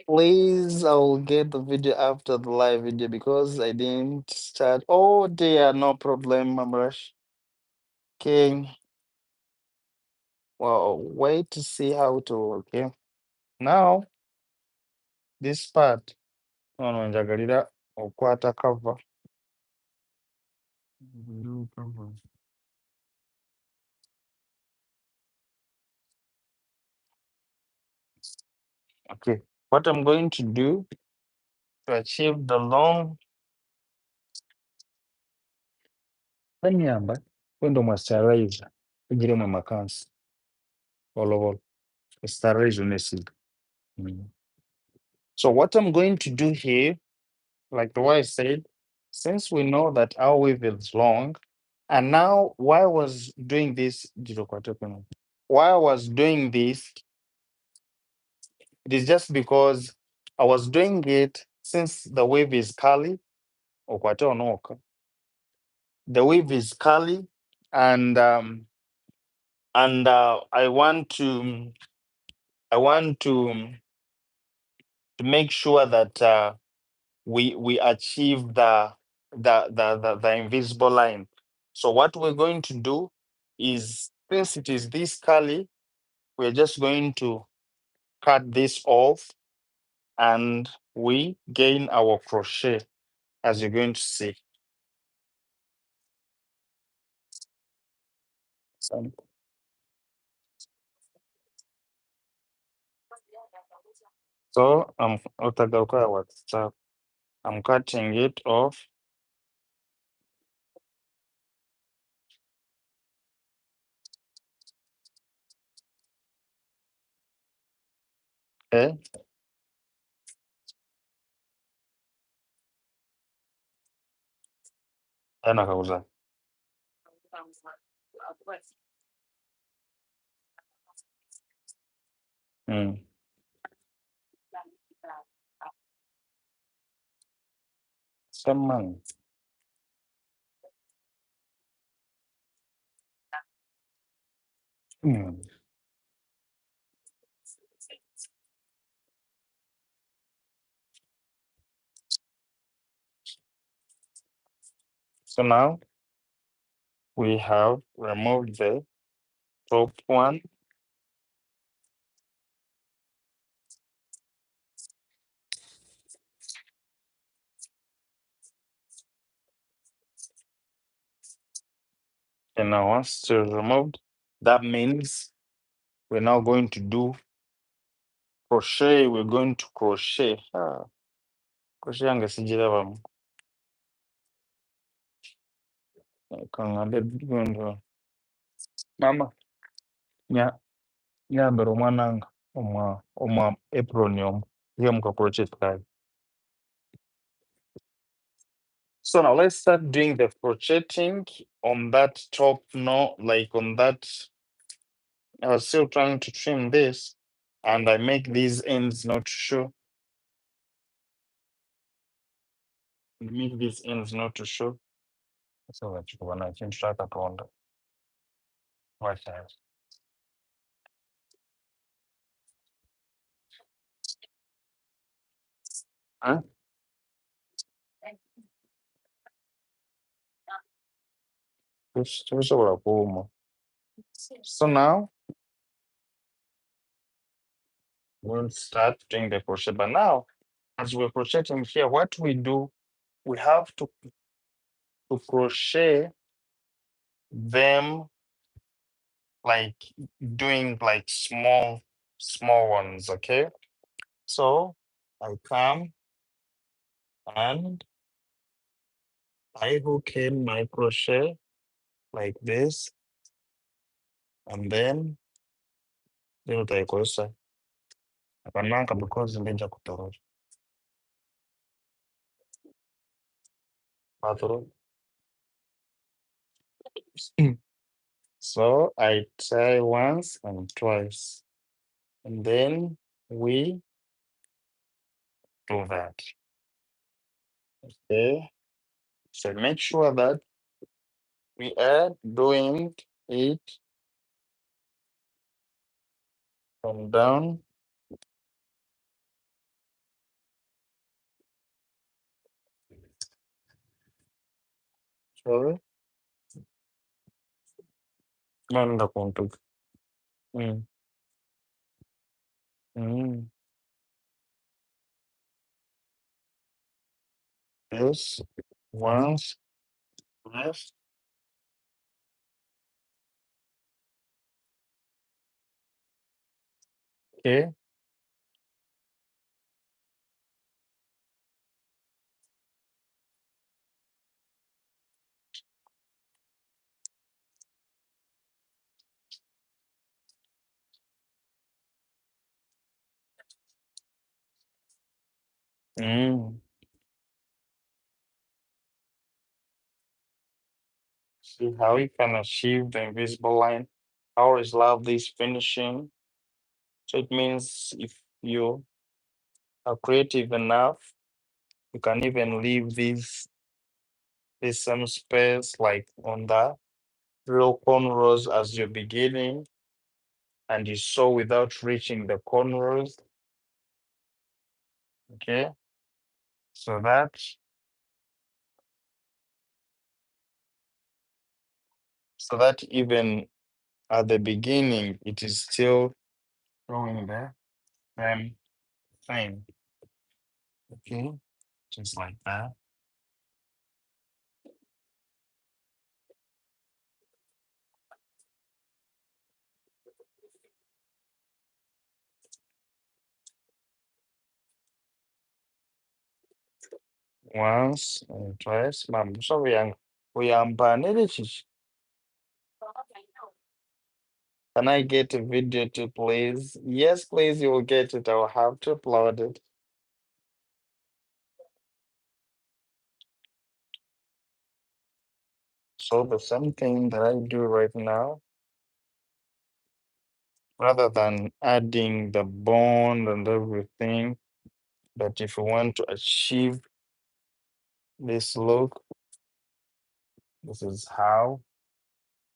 please, I'll get the video after the live video because I didn't start. Oh dear, no problem, Mamrush. Okay. Well, wait to see how to work. Okay. Now, this part, no, njagalira okwata cover. Okay. What I'm going to do to achieve the long. Let me Kwenda moisturize ugire mu makansi all moisturize unesiga. So what I'm going to do here, like the way I said, since we know that our weave is long, and now why I was doing this, why I was doing this, it is just because I was doing it since the weave is curly, the weave is curly, and I want to make sure that we achieve the invisible line. So what we're going to do is, since it is this curly, we're just going to cut this off and we gain our crochet, as you're going to see. So I'm cutting it off. Okay. Tena kauza. Mm. Someone. Mm. So now we have removed the top one. And now once it's removed, that means we're now going to do crochet. We're going to crochet. Crochet angesijira mama nyambere omwananga omwa apron omu ye muka crochet kali. So now let's start doing the crocheting on that top, no, like on that. I was still trying to trim this and I make these ends not to show. Make these ends not to show. So that you can try that on the right side. Huh? So now we'll start doing the crochet. But now, as we're crocheting here, what we do, we have to crochet them like doing like small ones, okay? So I come and I hook in my crochet like this, and then utaikosa akanaka because ndeja kutorosha patoro. So I try once and twice, and then we do that. Okay. So make sure that we are doing it from down. Sorry. Nanda kontu. Mm. Mm. Yes. Once. Yes. Okay. Mm. See how you can achieve the invisible line. I always love this finishing. So it means if you are creative enough, you can even leave this some space like on the real cornrows as you're beginning, and you sew without reaching the cornrows. Okay, so that even at the beginning it is still showing the same thing. Okay, just like that. Once and twice. Ma'am, so we are chichi. Can I get a video to please? Yes, please, you will get it. I will have to upload it. So the same thing that I do right now, rather than adding the bond and everything, but if you want to achieve this look, this is how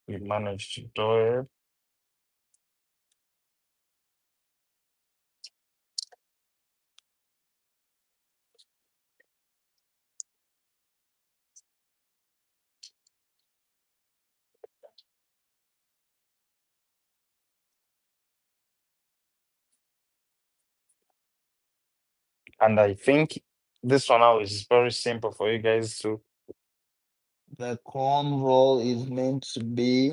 we manage to do it. And I think this one now is very simple for you guys to. The corn roll is meant to be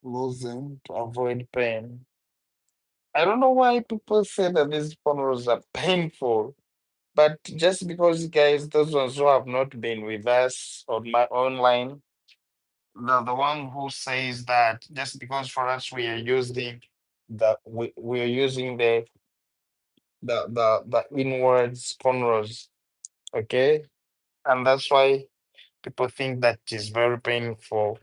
loosened to avoid pain. I don't know why people say that these corn rolls are painful, but just because, guys, those ones who have not been with us on my online, the one who says that just because for us we are using we are using the inwards cornrows, okay, and that's why people think that is very painful,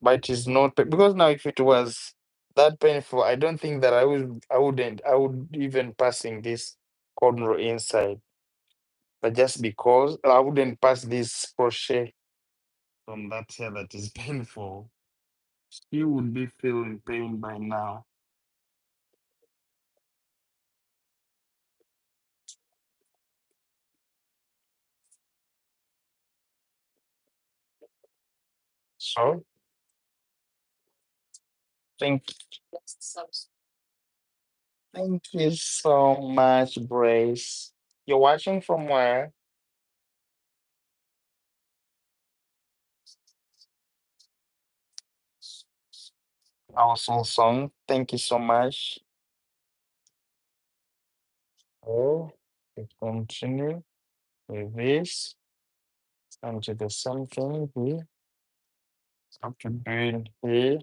but it is not because now if it was that painful, I don't think that I would even passing this cornrow inside, but just because I wouldn't pass this crochet from that hair that is painful, you would be feeling pain by now. So thank thank you so much, Brace. You're watching from where? Our soul song. Thank you so much. Oh, we continue with this and to the same thing here. After doing here,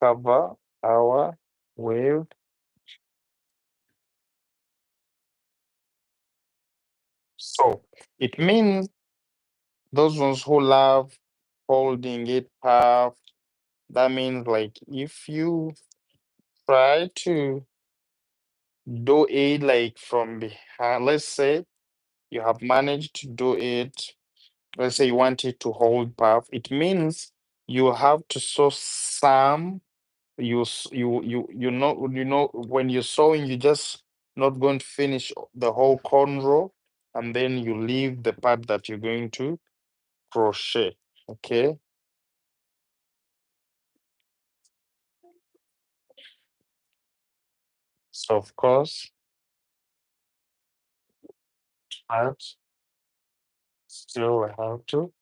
cover our wave. So it means those ones who love holding it half, that means like if you try to do it like from behind, let's say you have managed to do it, let's say you want it to hold puff, it means you have to sew some, you know when you're sewing you just not going to finish the whole cornrow, and then you leave the part that you're going to crochet, okay. So of course that still I have to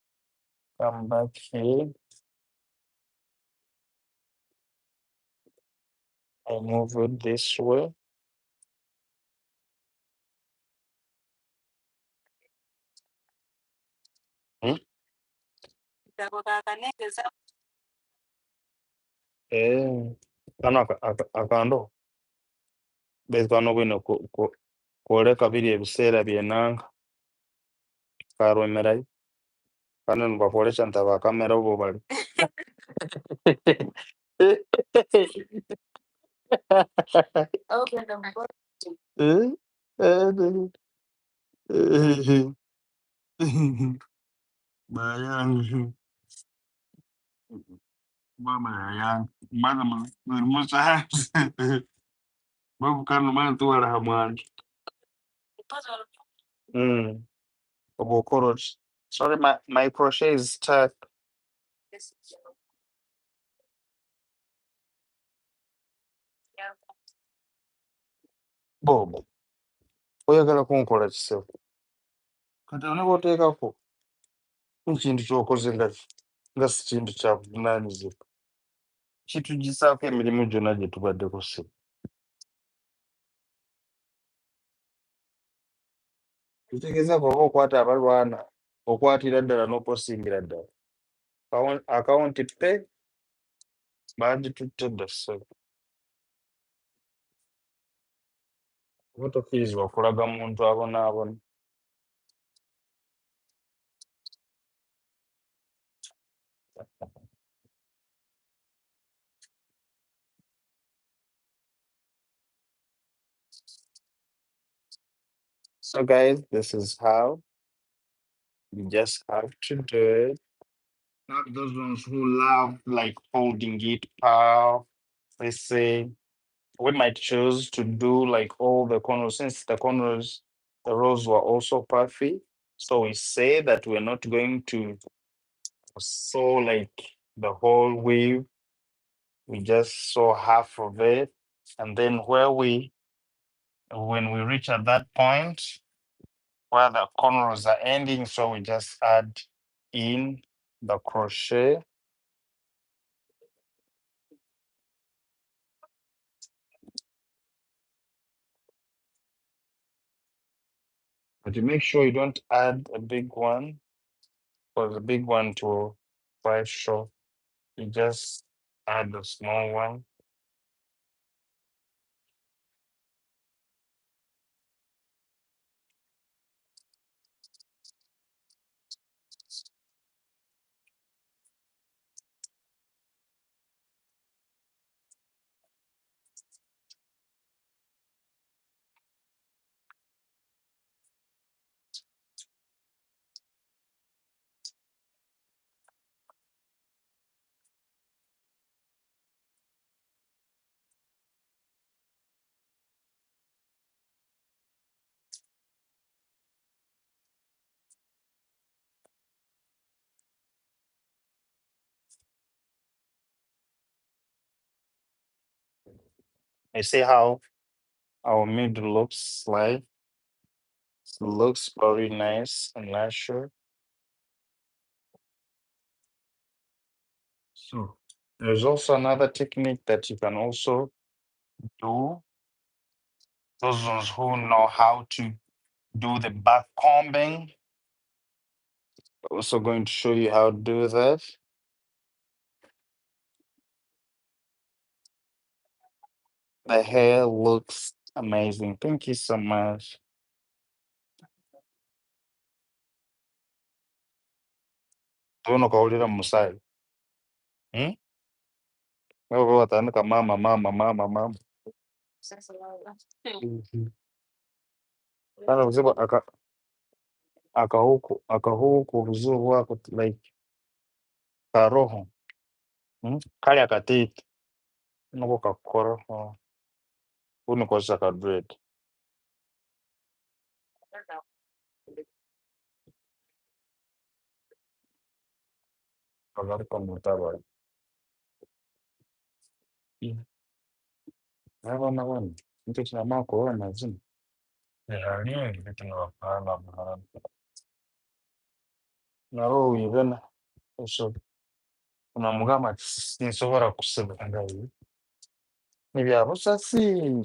come back here and move it this way. Hmm? Eh, akando. bezikano bwino kwoleka biri ebiseera byenanga karwemerayo kandi nibakwolekya nti abakamera obo bali bayang mama yang mana musa babu kanu mana tuwara hamwan obokorot. Sorry, my crochet is stuck. Bobo oyagala kunkola kisebo kati onaba oteekako ekintu kyokoze nga si kintu kyabuvunaanyizibwa kitugisaako emirimu gyonna gye tubaddeko ssebo. Kitegeeza bw'oba okwata abalwana okwatira ddala n'okusingira ddala akawunti pe bagitutte dda ssebo oba tokkirizibwa kulaga muntu abonaabona. So guys, this is how you just have to do it. Not those ones who love like folding it up. They say we might choose to do like all the corners since the corners, the rows were also puffy. So we say that we're not going to sew like the whole weave. We just sew half of it. And then when we reach at that point where the corners are ending, so we just add in the crochet. But you make sure you don't add a big one, because the big one will quite short. You just add a small one. I see how our middle looks like. It looks very nice and natural. So there's also another technique that you can also do. Those ones who know how to do the back combing, also going to show you how to do that. The hair looks amazing. Thank you so much. Tuno kaulira musai. Wewe watandika mama mama mama mama. Kana kuziba akahuku vizuri wako like karoho. Kali akatiti. Noko kakoro. Uno kosa ka dread. Kagarika mutaba. Nabona bana. Nito kinama kuona zini. Yeah, vitu na wapana mahana. Naro uyibena. So unamugama sinsobora kuseba ngayo. Nibyabusasi.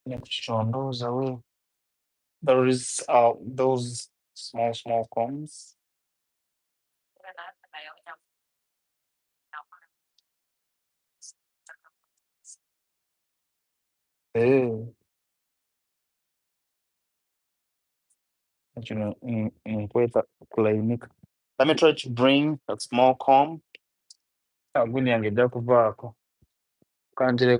Nikuchondoza we. There is those small combs. Eh, kweta kulainika. Let me try to bring a small comb. Aguni angejja kuvaako. Kanjire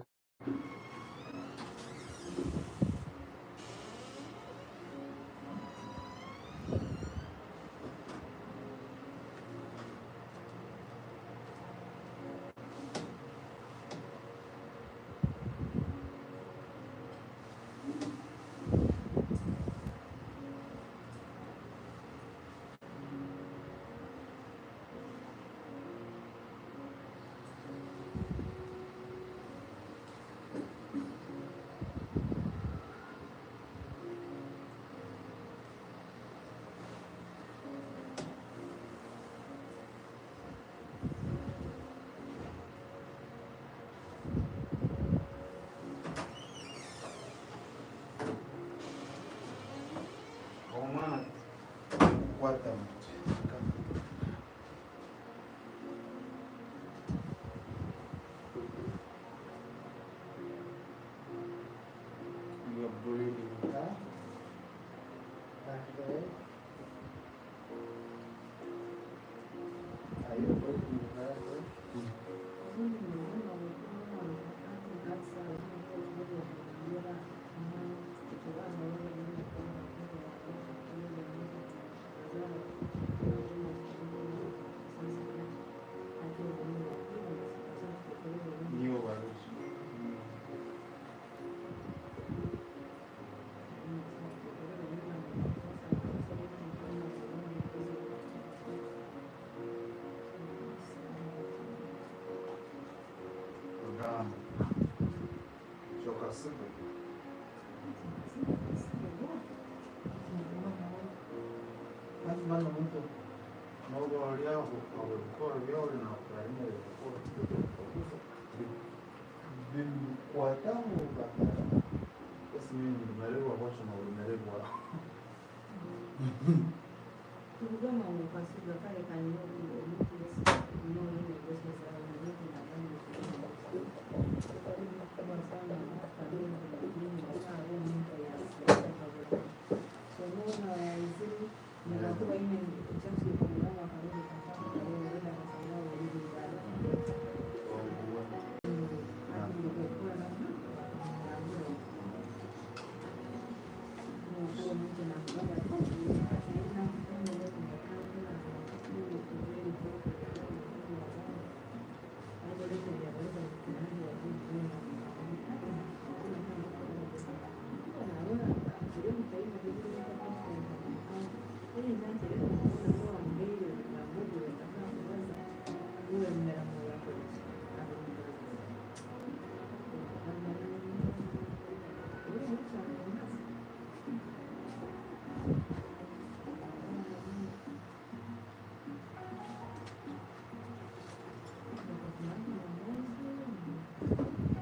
omwana kwata you're breathing, huh? Okay. Are you breathing,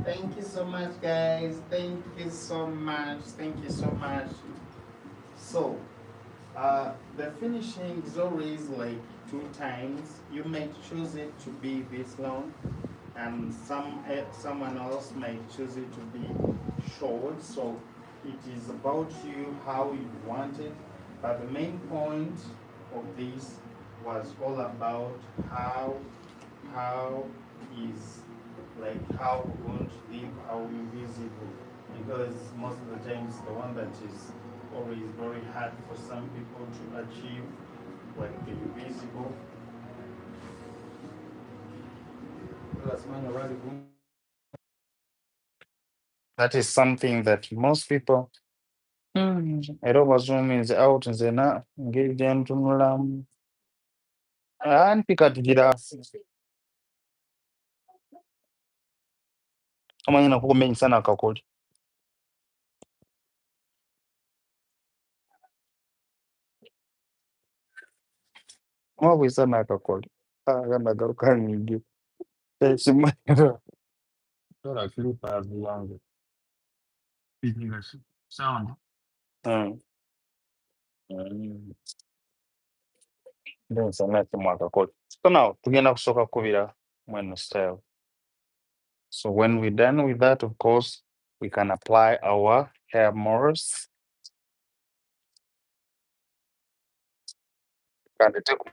Thank you so much, guys. Thank you so much. Thank you so much. So, the finishing is always like 2 times. You may choose it to be this long, and someone else might choose it to be short. So, it is about you how you want it. But the main point of this was all about how is like how we're going to live, how we're visible. Because most of the times the one that is always very hard for some people to achieve, like the visible. that is something that most people era obazoominze out nze na engeri gye ntunulamu anti kati gira amanyi nakukumenyisa nakakoli mwabwisa nakakoli agandagaruka nigi ekimanyiro tola clippers wange sound. Mm. Mm. Ndenza nati mwaka koti. So now tugenda kusooka kukubira mweno style. So when we're done with that, of course, we can apply our hair morphs. Kandi teku-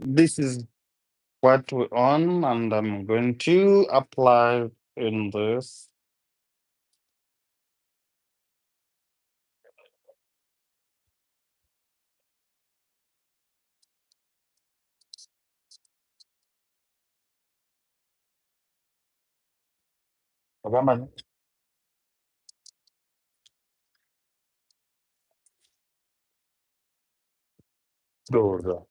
This is what we're on, and I'm going to apply in this. Kagamba- Doza.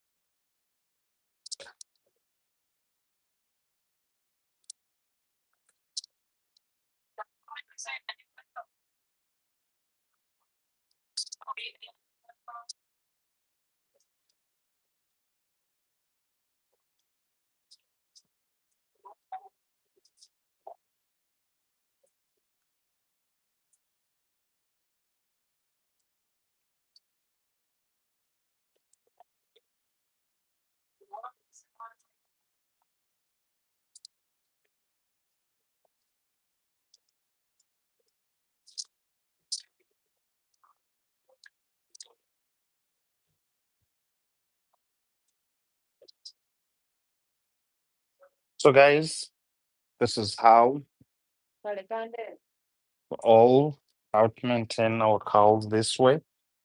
So guys, this is how all how to maintain our curls this way.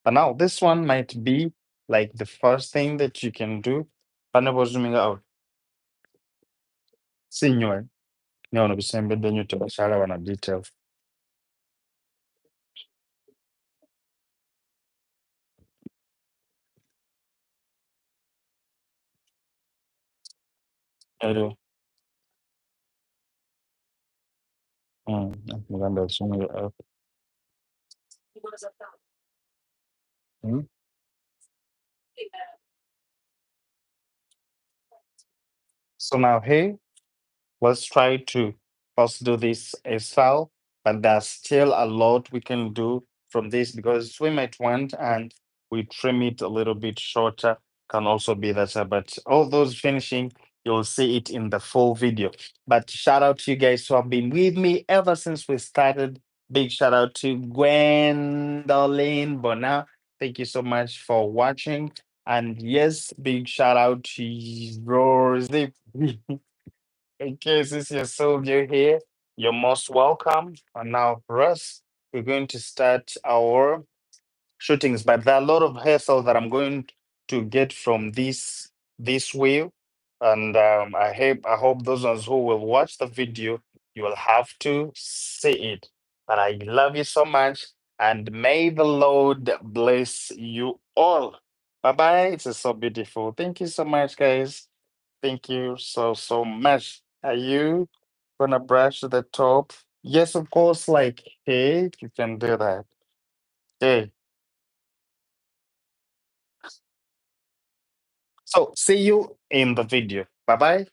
And now this one might be like the first thing that you can do. Panabo zooming out. Senior. No, no, December, then you tell Sarah on a detail. Hello. Muganda zooming out. Mm. So now here, let's try to first do this as well, but there's still a lot we can do from this because we might want and we trim it a little bit shorter can also be that, but all those finishing, you'll see it in the full video. But shout out to you guys who have been with me ever since we started. Big shout out to Gwendolyn Bona. Thank you so much for watching. And yes, big shout out to Rosie. In case this is your soldier here, you're most welcome. And now for us, we're going to start our shootings, but there are a lot of hairstyles that I'm going to get from this wheel. And I hope those ones who will watch the video, you will have to see it. But I love you so much, and may the Lord bless you all. Bye bye. It's so beautiful. Thank you so much, guys. Thank you so much. Are you gonna brush the top? Yes, of course. Like, hey, you can do that. Hey. So see you in the video. Bye bye.